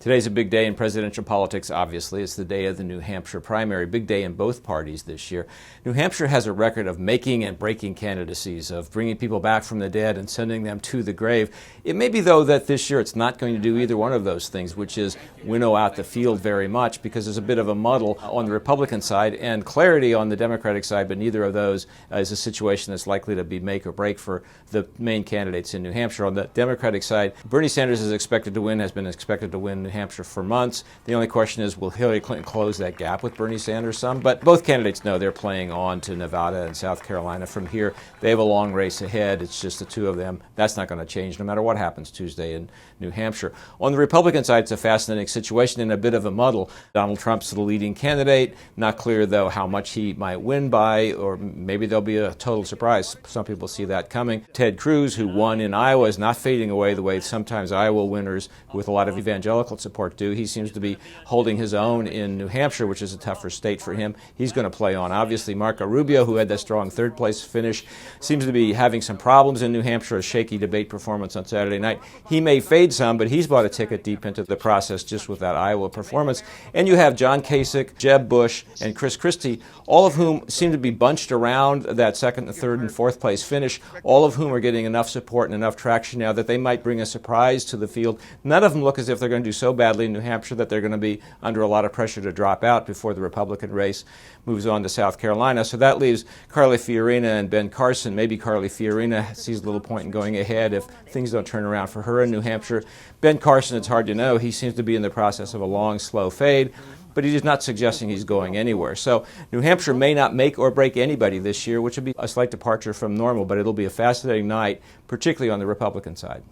Today's a big day in presidential politics, obviously. It's the day of the New Hampshire primary, big day in both parties this year. New Hampshire has a record of making and breaking candidacies, of bringing people back from the dead and sending them to the grave. It may be, though, that this year it's not going to do either one of those things, which is winnow out the field very much, because there's a bit of a muddle on the Republican side and clarity on the Democratic side, but neither of those is a situation that's likely to be make or break for the main candidates in New Hampshire. On the Democratic side, Bernie Sanders is expected to win, has been expected to win New Hampshire for months. The only question is, will Hillary Clinton close that gap with Bernie Sanders some? But both candidates know they're playing on to Nevada and South Carolina. From here, they have a long race ahead. It's just the two of them. That's not going to change no matter what happens Tuesday in New Hampshire. On the Republican side, it's a fascinating situation and a bit of a muddle. Donald Trump's the leading candidate. Not clear, though, how much he might win by, or maybe there'll be a total surprise. Some people see that coming. Ted Cruz, who won in Iowa, is not fading away the way sometimes Iowa winners with a lot of evangelical support do. He seems to be holding his own in New Hampshire, which is a tougher state for him. He's going to play on. Obviously, Marco Rubio, who had that strong third-place finish, seems to be having some problems in New Hampshire, a shaky debate performance on Saturday night. He may fade some, but he's bought a ticket deep into the process just with that Iowa performance. And you have John Kasich, Jeb Bush, and Chris Christie, all of whom seem to be bunched around that second, and third, and fourth place finish, all of whom are getting enough support and enough traction now that they might bring a surprise to the field. None of them look as if they're going to do so badly in New Hampshire that they're going to be under a lot of pressure to drop out before the Republican race moves on to South Carolina. So that leaves Carly Fiorina and Ben Carson. Maybe Carly Fiorina sees a little point in going ahead if things don't turn around for her in New Hampshire. Ben Carson, it's hard to know. He seems to be in the process of a long, slow fade, but he's not suggesting he's going anywhere. So New Hampshire may not make or break anybody this year, which would be a slight departure from normal, but it'll be a fascinating night, particularly on the Republican side.